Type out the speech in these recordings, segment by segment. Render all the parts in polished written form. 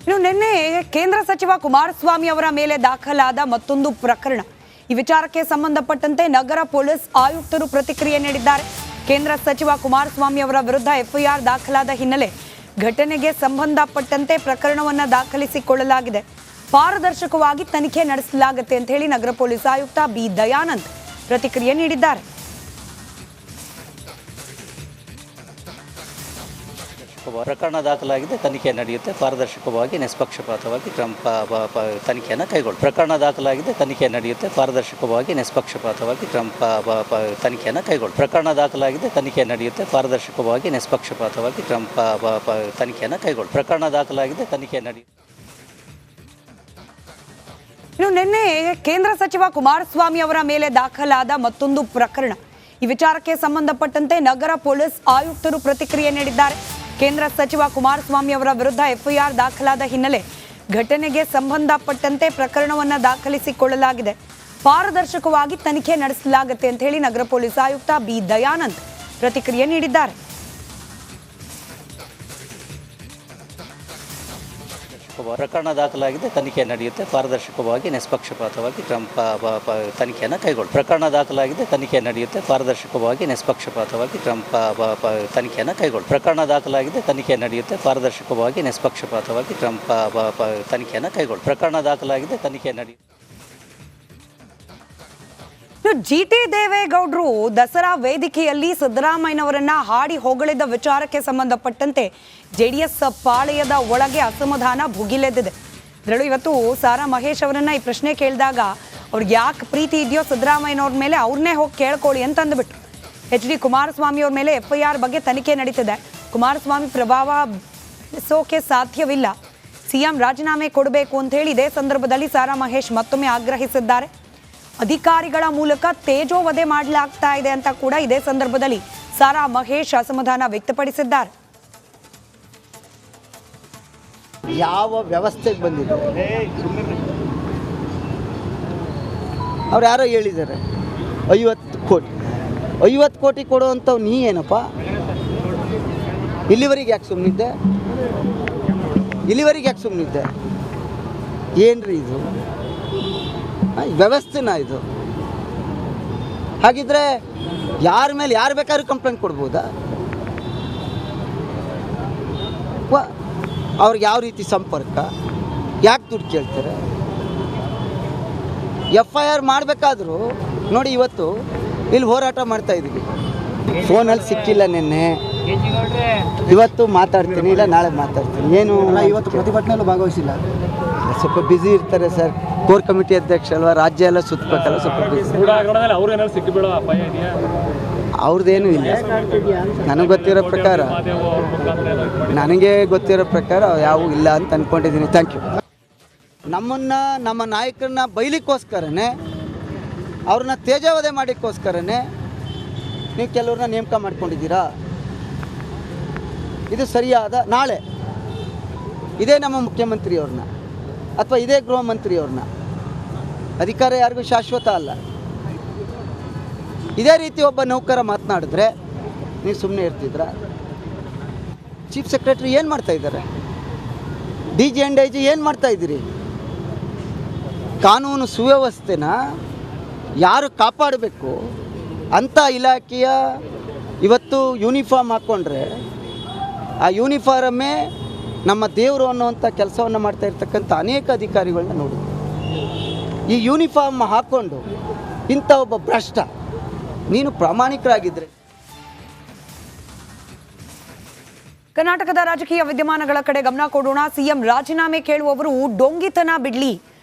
ಇನ್ನು ನಿನ್ನೆ ಕೇಂದ್ರ ಸಚಿವ ಕುಮಾರಸ್ವಾಮಿ ಅವರ ಮೇಲೆ ದಾಖಲಾದ ಮತ್ತೊಂದು ಪ್ರಕರಣ. ಈ ವಿಚಾರಕ್ಕೆ ಸಂಬಂಧಪಟ್ಟಂತೆ ನಗರ ಪೊಲೀಸ್ ಆಯುಕ್ತರು ಪ್ರತಿಕ್ರಿಯೆ ನೀಡಿದ್ದಾರೆ. ಕೇಂದ್ರ ಸಚಿವ ಕುಮಾರಸ್ವಾಮಿ ಅವರ ವಿರುದ್ಧ ಎಫ್ಐಆರ್ ದಾಖಲಾದ ಹಿನ್ನೆಲೆ ಘಟನೆಗೆ ಸಂಬಂಧಪಟ್ಟಂತೆ ಪ್ರಕರಣವನ್ನು ದಾಖಲಿಸಿಕೊಳ್ಳಲಾಗಿದೆ. ಪಾರದರ್ಶಕವಾಗಿ ತನಿಖೆ ನಡೆಸಲಾಗುತ್ತೆ ಅಂತ ಹೇಳಿ ನಗರ ಪೊಲೀಸ್ ಆಯುಕ್ತ ಬಿ ದಯಾನಂದ್ ಪ್ರತಿಕ್ರಿಯೆ ನೀಡಿದ್ದಾರೆ. ಪ್ರಕರಣ ದಾಖಲಾಗಿದೆ, ತನಿಖೆ ನಡೆಯುತ್ತೆ. ಪಾರದರ್ಶಕವಾಗಿ ನಿಷ್ಪಕ್ಷಪಾತವಾಗಿ ತನಿಖೆಯನ್ನು ಕೈಗೊಳ್ಳಿ. ಪ್ರಕರಣ ದಾಖಲಾಗಿದೆ, ತನಿಖೆ ನಡೆಯುತ್ತೆ. ಪಾರದರ್ಶಕವಾಗಿ ನಿಷ್ಪಕ್ಷಪಾತವಾಗಿ ತನಿಖೆಯನ್ನು ಕೈಗೊಳ್ಳಿ. ಪ್ರಕರಣ ದಾಖಲಾಗಿದೆ, ತನಿಖೆ ನಡೆಯುತ್ತೆ. ಪಾರದರ್ಶಕವಾಗಿ ನಿಷ್ಪಕ್ಷಪಾತವಾಗಿ ತನಿಖೆಯನ್ನು ಕೈಗೊಳ್ಳಿ. ಪ್ರಕರಣ ದಾಖಲಾಗಿದೆ, ತನಿಖೆ ನಡೆಯುತ್ತೆ. ಇನ್ನು ನಿನ್ನೆ ಕೇಂದ್ರ ಸಚಿವ ಕುಮಾರಸ್ವಾಮಿ ಅವರ ಮೇಲೆ ದಾಖಲಾದ ಮತ್ತೊಂದು ಪ್ರಕರಣ. ಈ ವಿಚಾರಕ್ಕೆ ಸಂಬಂಧಪಟ್ಟಂತೆ ನಗರ ಪೊಲೀಸ್ ಆಯುಕ್ತರು ಪ್ರತಿಕ್ರಿಯೆ ನೀಡಿದ್ದಾರೆ. ಕೇಂದ್ರ ಸಚಿವ ಕುಮಾರಸ್ವಾಮಿ ಅವರ ವಿರುದ್ಧ ಎಫ್ಐಆರ್ ದಾಖಲಾದ ಹಿನ್ನೆಲೆ ಘಟನೆಗೆ ಸಂಬಂಧಪಟ್ಟಂತೆ ಪ್ರಕರಣವನ್ನು ದಾಖಲಿಸಿಕೊಳ್ಳಲಾಗಿದೆ. ಪಾರದರ್ಶಕವಾಗಿ ತನಿಖೆ ನಡೆಸಲಾಗುತ್ತೆ ಅಂತ ಹೇಳಿ ನಗರ ಪೊಲೀಸ್ ಆಯುಕ್ತ ಬಿ ದಯಾನಂದ್ ಪ್ರತಿಕ್ರಿಯೆ ನೀಡಿದ್ದಾರೆ. ಪ್ರಕರಣ ದಾಖಲಾಗಿದೆ, ತನಿಖೆ ನಡೆಯುತ್ತೆ. ಪಾರದರ್ಶಕವಾಗಿ ನಿಷ್ಪಕ್ಷಪಾತವಾಗಿ ತನಿಖೆಯನ್ನು ಕೈಗೊಳ್ಳಿ. ಪ್ರಕರಣ ದಾಖಲಾಗಿದೆ, ತನಿಖೆ ನಡೆಯುತ್ತೆ. ಪಾರದರ್ಶಕವಾಗಿ ನಿಷ್ಪಕ್ಷಪಾತವಾಗಿ ತನಿಖೆಯನ್ನು ಕೈಗೊಳ್ಳಿ. ಪ್ರಕರಣ ದಾಖಲಾಗಿದೆ, ತನಿಖೆ ನಡೆಯುತ್ತೆ. ಪಾರದರ್ಶಕವಾಗಿ ನಿಷ್ಪಕ್ಷಪಾತವಾಗಿ ತನಿಖೆಯನ್ನು ಕೈಗೊಳ್ಳಿ. ಪ್ರಕರಣ ದಾಖಲಾಗಿದೆ, ತನಿಖೆ ನಡೆಯುತ್ತೆ. ಜಿಟಿ ದೇವೇಗೌಡರು ದಸರಾ ವೇದಿಕೆಯಲ್ಲಿ ಸಿದ್ದರಾಮಯ್ಯನವರನ್ನ ಹಾಡಿ ಹೊಗಳಿದ ವಿಚಾರಕ್ಕೆ ಸಂಬಂಧಪಟ್ಟಂತೆ ಜೆಡಿಎಸ್ ಪಾಳೆಯದ ಒಳಗೆ ಅಸಮಾಧಾನ ಭುಗಿಲೆದ್ದಿದೆ. ಅದರಲ್ಲೂ ಇವತ್ತು ಸಾರಾ ಮಹೇಶ್ ಅವರನ್ನ ಈ ಪ್ರಶ್ನೆ ಕೇಳಿದಾಗ ಅವ್ರಿಗೆ ಯಾಕೆ ಪ್ರೀತಿ ಇದೆಯೋ ಸಿದ್ದರಾಮಯ್ಯನವ್ರ ಮೇಲೆ ಅವ್ರನ್ನೇ ಹೋಗಿ ಕೇಳ್ಕೊಳ್ಳಿ ಅಂತ ಅಂದ್ಬಿಟ್ರು. HD ಕುಮಾರಸ್ವಾಮಿ ಅವ್ರ ಮೇಲೆ FIR ಬಗ್ಗೆ ತನಿಖೆ ನಡೀತಿದೆ. ಕುಮಾರಸ್ವಾಮಿ ಪ್ರಭಾವ ಬೆಳೆಸೋಕೆ ಸಾಧ್ಯವಿಲ್ಲ, CM ರಾಜೀನಾಮೆ ಕೊಡಬೇಕು ಅಂತ ಹೇಳಿ ಇದೇ ಸಂದರ್ಭದಲ್ಲಿ ಸಾರಾ ಮಹೇಶ್ ಮತ್ತೊಮ್ಮೆ ಆಗ್ರಹಿಸಿದ್ದಾರೆ. ಅಧಿಕಾರಿಗಳ ಮೂಲಕ ತೇಜೋವಧೆ ಮಾಡಲಾಗ್ತಾ ಇದೆ ಅಂತ ಕೂಡ ಇದೇ ಸಂದರ್ಭದಲ್ಲಿ ಸಾರಾ ಮಹೇಶ್ ಅಸಮಾಧಾನ ವ್ಯಕ್ತಪಡಿಸಿದ್ದಾರೆ. ಯಾವ ವ್ಯವಸ್ಥೆಗೆ ಬಂದಿದೆ ಅವ್ರು ಯಾರೋ ಹೇಳಿದ್ದಾರೆ 50 ಕೋಟಿ ಕೊಡುವಂಥವು ನೀ ಏನಪ್ಪ ಇಲ್ಲಿವರೆಗೆ ಯಾಕೆ ಸುಮ್ಮನಿದ್ದೆ ಏನ್ರಿ ಇದು ವ್ಯವಸ್ಥೆನ ಇದು? ಹಾಗಿದ್ರೆ ಯಾರ ಮೇಲೆ ಯಾರು ಬೇಕಾದ್ರೂ ಕಂಪ್ಲೇಂಟ್ ಕೊಡ್ಬೋದಾ? ಅವ್ರಿಗೆ ಯಾವ ರೀತಿ ಸಂಪರ್ಕ, ಯಾಕೆ ದುಡ್ಡು ಕೇಳ್ತಾರೆ? FIR ಮಾಡಬೇಕಾದ್ರೂ ನೋಡಿ, ಇವತ್ತು ಇಲ್ಲಿ ಹೋರಾಟ ಮಾಡ್ತಾ ಇದ್ದೀವಿ, ಫೋನಲ್ಲಿ ಸಿಕ್ಕಿಲ್ಲ, ನಿನ್ನೆ ಇವತ್ತು ಮಾತಾಡ್ತೀನಿ, ಇಲ್ಲ ನಾಳೆ ಮಾತಾಡ್ತೀನಿ. ಏನು ಇವತ್ತು ಪ್ರತಿಭಟನೆಯಲ್ಲೂ ಭಾಗವಹಿಸಿಲ್ಲ, ಸ್ವಲ್ಪ ಬ್ಯುಸಿ ಇರ್ತಾರೆ ಸರ್. ಕೋರ್ ಕಮಿಟಿ ಅಧ್ಯಕ್ಷ ಅಲ್ವಾ, ರಾಜ್ಯ ಎಲ್ಲ ಸುತ್ತಬೇಕಲ್ಲ, ಸ್ವಲ್ಪ ಬ್ಯುಸಿ. ಅವ್ರದ್ದೇನೂ ಇಲ್ಲ, ನನಗೆ ಗೊತ್ತಿರೋ ಪ್ರಕಾರ ಯಾವೂ ಇಲ್ಲ ಅಂತ ಅಂದ್ಕೊಂಡಿದ್ದೀನಿ. Thank you. ನಮ್ಮ ನಾಯಕರನ್ನ ಬೈಲಿಕ್ಕೋಸ್ಕರನೇ, ಅವ್ರನ್ನ ತೇಜೋವಧೆ ಮಾಡೋಕ್ಕೋಸ್ಕರನೇ ನೀವು ಕೆಲವ್ರನ್ನ ನೇಮಕ ಮಾಡ್ಕೊಂಡಿದ್ದೀರಾ. ಇದು ಸರಿಯಾದ? ನಾಳೆ ಇದೇ ನಮ್ಮ ಮುಖ್ಯಮಂತ್ರಿಯವ್ರನ್ನ ಅಥವಾ ಇದೇ ಗೃಹ ಮಂತ್ರಿಯವ್ರನ್ನ, ಅಧಿಕಾರ ಯಾರಿಗೂ ಶಾಶ್ವತ ಅಲ್ಲ. ಇದೇ ರೀತಿ ಒಬ್ಬ ನೌಕರ ಮಾತನಾಡಿದ್ರೆ ನೀವು ಸುಮ್ಮನೆ ಇರ್ತಿದ್ರ? ಚೀಫ್ ಸೆಕ್ರೆಟರಿ ಏನು ಮಾಡ್ತಾ ಇದ್ದಾರೆ? DG and IG ಏನು ಮಾಡ್ತಾ ಇದ್ದೀರಿ? ಕಾನೂನು ಸುವ್ಯವಸ್ಥೆನ ಯಾರು ಕಾಪಾಡಬೇಕು ಅಂಥ ಇಲಾಖೆಯ ಇವತ್ತು ಯೂನಿಫಾರ್ಮ್ ಹಾಕ್ಕೊಂಡ್ರೆ ಆ ಯೂನಿಫಾರಮ್ಮೇ ನಮ್ಮ ದೇವರು ಅನ್ನುವಂಥ ಕೆಲಸವನ್ನು ಮಾಡ್ತಾ ಇರ್ತಕ್ಕಂಥ ಅನೇಕ ಅಧಿಕಾರಿಗಳನ್ನ ನೋಡಿದ್ವಿ. ಈ ಯೂನಿಫಾರ್ಮ್ ಹಾಕ್ಕೊಂಡು ಇಂಥ ಒಬ್ಬ ಭ್ರಷ್ಟ, ನೀನು ಪ್ರಾಮಾಣಿಕರಾಗಿದ್ದರೆ. ಕರ್ನಾಟಕದ ರಾಜಕೀಯ ವಿದ್ಯಮಾನಗಳ ಕಡೆ ಗಮನ ಕೊಡೋಣ. CM ರಾಜೀನಾಮೆ ಕೇಳುವವರು ಡೊಂಗಿತನ ಬಿಡ್ಲಿ,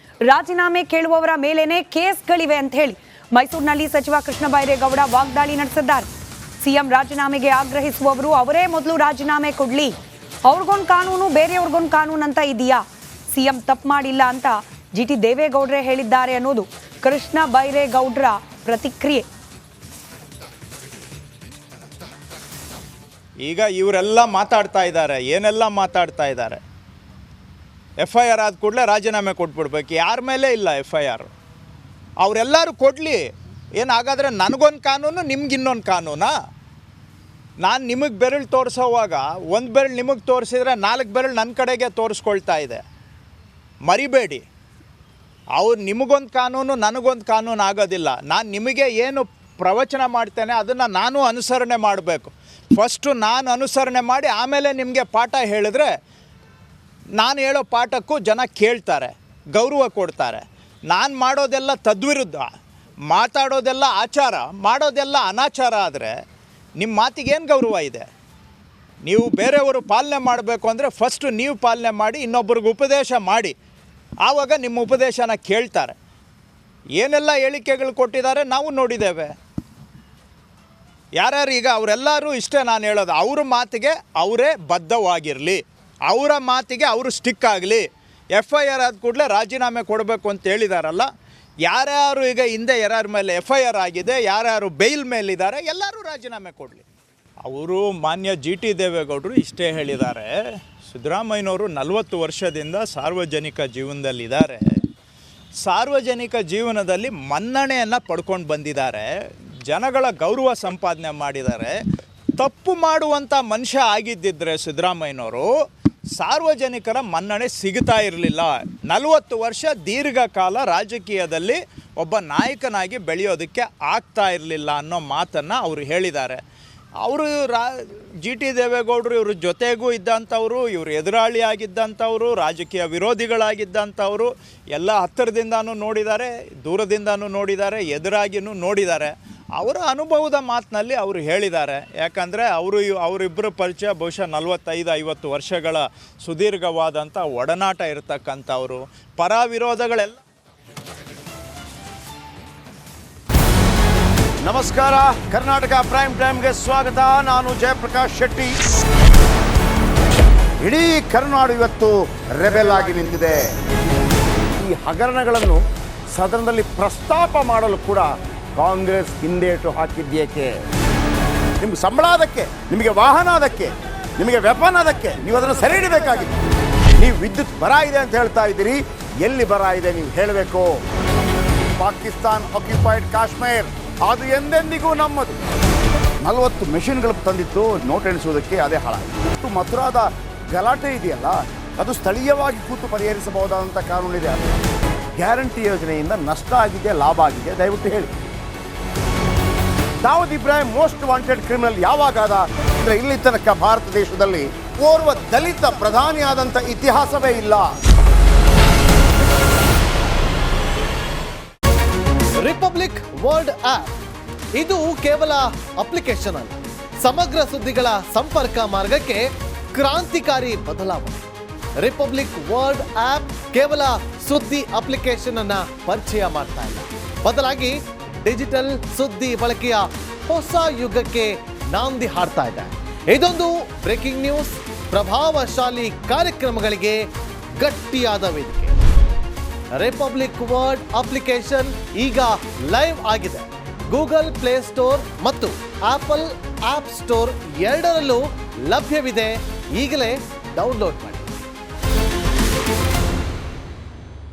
ರಾಜೀನಾಮೆ ಕೇಳುವವರ ಮೇಲೇನೆ ಕೇಸ್ಗಳಿವೆ ಅಂತ ಹೇಳಿ ಮೈಸೂರಿನಲ್ಲಿ ಸಚಿವ ಕೃಷ್ಣ ಬೈರೇಗೌಡ ವಾಗ್ದಾಳಿ ನಡೆಸಿದ್ದಾರೆ. CM ರಾಜೀನಾಮೆಗೆ ಆಗ್ರಹಿಸುವವರು ಅವರೇ ಮೊದಲು ರಾಜೀನಾಮೆ ಕೊಡ್ಲಿ, ಅವ್ರಿಗೊಂದು ಕಾನೂನು ಬೇರೆಯವ್ರಿಗೊಂದು ಕಾನೂನು ಅಂತ ಇದೆಯಾ? CM ತಪ್ಪು ಮಾಡಿಲ್ಲ ಅಂತ GT ದೇವೇಗೌಡರೇ ಹೇಳಿದ್ದಾರೆ ಅನ್ನೋದು ಕೃಷ್ಣ ಬೈರೇಗೌಡರ ಪ್ರತಿಕ್ರಿಯೆ. ಈಗ ಇವರೆಲ್ಲ ಮಾತಾಡ್ತಾ ಇದ್ದಾರೆ, ಏನೆಲ್ಲ ಮಾತಾಡ್ತಾ ಇದ್ದಾರೆ. FIR ಆದ ಕೂಡಲೇ ರಾಜೀನಾಮೆ ಕೊಟ್ಬಿಡ್ಬೇಕು. ಯಾರ ಮೇಲೆ ಇಲ್ಲ FIR, ಅವರೆಲ್ಲರೂ ಕೊಡಲಿ. ಏನಾಗಾದರೆ ನನಗೊಂದು ಕಾನೂನು, ನಿಮ್ಗಿನ್ನೊಂದು ಕಾನೂನಾ? ನಾನು ನಿಮಗೆ ಬೆರಳು ತೋರಿಸೋವಾಗ ಒಂದು ಬೆರಳು ನಿಮಗೆ ತೋರಿಸಿದ್ರೆ 4 ಬೆರಳು ನನ್ನ ಕಡೆಗೆ ತೋರಿಸ್ಕೊಳ್ತಾ ಇದೆ. ಮರಿಬೇಡಿ. ಅವ್ರು ನಿಮಗೊಂದು ಕಾನೂನು ನನಗೊಂದು ಕಾನೂನು ಆಗೋದಿಲ್ಲ. ನಾನು ನಿಮಗೆ ಏನು ಪ್ರವಚನ ಮಾಡ್ತೇನೆ ಅದನ್ನು ನಾನು ಅನುಸರಣೆ ಮಾಡಬೇಕು. ಫಸ್ಟು ನಾನು ಅನುಸರಣೆ ಮಾಡಿ ಆಮೇಲೆ ನಿಮಗೆ ಪಾಠ ಹೇಳಿದ್ರೆ ನಾನು ಹೇಳೋ ಪಾಠಕ್ಕೂ ಜನ ಕೇಳ್ತಾರೆ, ಗೌರವ ಕೊಡ್ತಾರೆ. ನಾನು ಮಾಡೋದೆಲ್ಲ ತದ್ವಿರುದ್ಧ, ಮಾತಾಡೋದೆಲ್ಲ ಆಚಾರ, ಮಾಡೋದೆಲ್ಲ ಅನಾಚಾರ ಆದರೆ ನಿಮ್ಮ ಮಾತಿಗೇನು ಗೌರವ ಇದೆ? ನೀವು ಬೇರೆಯವರು ಪಾಲನೆ ಮಾಡಬೇಕು ಅಂದರೆ ಫಸ್ಟು ನೀವು ಪಾಲನೆ ಮಾಡಿ, ಇನ್ನೊಬ್ರಿಗೆ ಉಪದೇಶ ಮಾಡಿ, ಆವಾಗ ನಿಮ್ಮ ಉಪದೇಶನ ಕೇಳ್ತಾರೆ. ಏನೆಲ್ಲ ಹೇಳಿಕೆಗಳು ಕೊಟ್ಟಿದ್ದಾರೆ ನಾವು ನೋಡಿದ್ದೇವೆ. ಯಾರ್ಯಾರು ಈಗ ಅವರೆಲ್ಲರೂ ಇಷ್ಟೇ ನಾನು ಹೇಳೋದು, ಅವ್ರ ಮಾತಿಗೆ ಅವರೇ ಬದ್ಧವಾಗಿರಲಿ, ಅವರ ಮಾತಿಗೆ ಅವರು ಸ್ಟಿಕ್ ಆಗಲಿ. FIR ಆದ ಕೂಡಲೇ ರಾಜೀನಾಮೆ ಕೊಡಬೇಕು ಅಂತ ಹೇಳಿದಾರಲ್ಲ, ಯಾರ್ಯಾರು ಈಗ ಹಿಂದೆ ಯಾರ್ಯಾರ ಮೇಲೆ FIR ಆಗಿದೆ, ಯಾರ್ಯಾರು ಬೇಲ್ ಮೇಲಿದ್ದಾರೆ, ಎಲ್ಲರೂ ರಾಜೀನಾಮೆ ಕೊಡಲಿ. ಅವರು ಮಾನ್ಯ GT ದೇವೇಗೌಡರು ಇಷ್ಟೇ ಹೇಳಿದ್ದಾರೆ, ಸಿದ್ದರಾಮಯ್ಯನವರು 40 ವರ್ಷದಿಂದ ಸಾರ್ವಜನಿಕ ಜೀವನದಲ್ಲಿದ್ದಾರೆ, ಸಾರ್ವಜನಿಕ ಜೀವನದಲ್ಲಿ ಮನ್ನಣೆಯನ್ನು ಪಡ್ಕೊಂಡು ಬಂದಿದ್ದಾರೆ, ಜನಗಳ ಗೌರವ ಸಂಪಾದನೆ ಮಾಡಿದ್ದಾರೆ. ತಪ್ಪು ಮಾಡುವಂಥ ಮನುಷ್ಯ ಆಗಿದ್ದಿದ್ರೆ ಸಿದ್ದರಾಮಯ್ಯನವರು ಸಾರ್ವಜನಿಕರ ಮನ್ನಣೆ ಸಿಗ್ತಾ ಇರಲಿಲ್ಲ. 40 ವರ್ಷ ದೀರ್ಘಕಾಲ ರಾಜಕೀಯದಲ್ಲಿ ಒಬ್ಬ ನಾಯಕನಾಗಿ ಬೆಳೆಯೋದಕ್ಕೆ ಆಗ್ತಾ ಇರಲಿಲ್ಲ ಅನ್ನೋ ಮಾತನ್ನು ಅವರು ಹೇಳಿದ್ದಾರೆ. ಅವರು GT ದೇವೇಗೌಡರು ಇವ್ರ ಜೊತೆಗೂ ಇದ್ದಂಥವ್ರು, ಇವರು ಎದುರಾಳಿ ಆಗಿದ್ದಂಥವ್ರು, ರಾಜಕೀಯ ವಿರೋಧಿಗಳಾಗಿದ್ದಂಥವ್ರು, ಎಲ್ಲ ಹತ್ತಿರದಿಂದನೂ ನೋಡಿದ್ದಾರೆ, ದೂರದಿಂದನೂ ನೋಡಿದ್ದಾರೆ, ಎದುರಾಗಿಯೂ ನೋಡಿದ್ದಾರೆ. ಅವರ ಅನುಭವದ ಮಾತಿನಲ್ಲಿ ಅವರು ಹೇಳಿದ್ದಾರೆ. ಯಾಕಂದರೆ ಅವರಿಬ್ಬರ ಪರಿಚಯ ಬಹುಶಃ 45-50 ವರ್ಷಗಳ ಸುದೀರ್ಘವಾದಂಥ ಒಡನಾಟ ಇರತಕ್ಕಂಥವ್ರು. ಪರ ವಿರೋಧಗಳೆಲ್ಲ. ನಮಸ್ಕಾರ, ಕರ್ನಾಟಕ ಪ್ರೈಮ್ ಟೈಮ್ಗೆ ಸ್ವಾಗತ. ನಾನು ಜಯಪ್ರಕಾಶ್ ಶೆಟ್ಟಿ. ಇಡೀ ಕರ್ನಾಡು ಇವತ್ತು ರೆಬೆಲ್ ಆಗಿ ನಿಂತಿದೆ. ಈ ಹಗರಣಗಳನ್ನು ಸದನದಲ್ಲಿ ಪ್ರಸ್ತಾಪ ಮಾಡಲು ಕೂಡ ಕಾಂಗ್ರೆಸ್ ಹಿಂದೇಟು ಹಾಕಿದ್ದೇಕೆ? ನಿಮ್ಗೆ ಸಂಬಳ ಅದಕ್ಕೆ, ನಿಮಗೆ ವಾಹನ ಅದಕ್ಕೆ, ನಿಮಗೆ ವೆಪನ್ ಅದಕ್ಕೆ, ನೀವು ಅದನ್ನು ಸೆರೆ ಹಿಡಬೇಕಾಗಿತ್ತು. ನೀವು ವಿದ್ಯುತ್ ಬರ ಇದೆ ಅಂತ ಹೇಳ್ತಾ ಇದ್ದೀರಿ, ಎಲ್ಲಿ ಬರ ಇದೆ ನೀವು ಹೇಳಬೇಕು. ಪಾಕಿಸ್ತಾನ್ ಆಕ್ಯುಪೈಡ್ ಕಾಶ್ಮೀರ್ ಅದು ಎಂದೆಂದಿಗೂ ನಮ್ಮದು. 40 ಮೆಷಿನ್ಗಳು ತಂದಿತ್ತು ನೋಟ್ ಎಣಿಸುವುದಕ್ಕೆ, ಅದೇ ಹಾಳಾಯಿತು. ಮಥುರಾದ ಗಲಾಟೆ ಇದೆಯಲ್ಲ, ಅದು ಸ್ಥಳೀಯವಾಗಿ ಕೂತು ಪರಿಹರಿಸಬಹುದಾದಂಥ ಕಾನೂನಿದೆ. ಗ್ಯಾರಂಟಿ ಯೋಜನೆಯಿಂದ ನಷ್ಟ ಆಗಿದೆ, ಲಾಭ ಆಗಿದೆ, ದಯವಿಟ್ಟು ಹೇಳಿ. Dawood Ibrahim most wanted criminal ಯಾವಾಗಾದ ಅಂದರೆ ಇಲ್ಲಿ ತನಕ ಭಾರತ ದೇಶದಲ್ಲಿ ಓರ್ವ ದಲಿತ ಪ್ರಧಾನಿಯಾದಂಥ ಇತಿಹಾಸವೇ ಇಲ್ಲ. ರಿಪಬ್ಲಿಕ್ ವರ್ಲ್ಡ್ ಆಪ್ ಇದು ಕೇವಲ ಅಪ್ಲಿಕೇಶನ್ ಅಲ್ಲ, ಸಮಗ್ರ ಸುದ್ದಿಗಳ ಸಂಪರ್ಕ ಮಾರ್ಗಕ್ಕೆ ಕ್ರಾಂತಿಕಾರಿ ಬದಲಾವಣೆ. ರಿಪಬ್ಲಿಕ್ ವರ್ಲ್ಡ್ ಆಪ್ ಕೇವಲ ಸುದ್ದಿ ಅಪ್ಲಿಕೇಶನ್ ಅನ್ನ ಪರಿಚಯ ಮಾಡ್ತಾ ಇಲ್ಲ, ಬದಲಾಗಿ ಡಿಜಿಟಲ್ ಸುದ್ದಿ ಬಳಕೆಯ ಹೊಸ ಯುಗಕ್ಕೆ ನಾಂದಿ ಹಾಡ್ತಾ ಇದೆ. ಇದೊಂದು ಬ್ರೇಕಿಂಗ್ ನ್ಯೂಸ್, ಪ್ರಭಾವಶಾಲಿ ಕಾರ್ಯಕ್ರಮಗಳಿಗೆ ಗಟ್ಟಿಯಾದ ವೇದಿಕೆ. ರಿಪಬ್ಲಿಕ್ ವರ್ಲ್ಡ್ ಅಪ್ಲಿಕೇಶನ್ ಈಗ ಲೈವ್ ಆಗಿದೆ. ಗೂಗಲ್ ಪ್ಲೇಸ್ಟೋರ್ ಮತ್ತು ಆಪಲ್ ಆಪ್ ಸ್ಟೋರ್ ಎರಡರಲ್ಲೂ ಲಭ್ಯವಿದೆ. ಈಗಲೇ ಡೌನ್ಲೋಡ್ ಮಾಡಿ.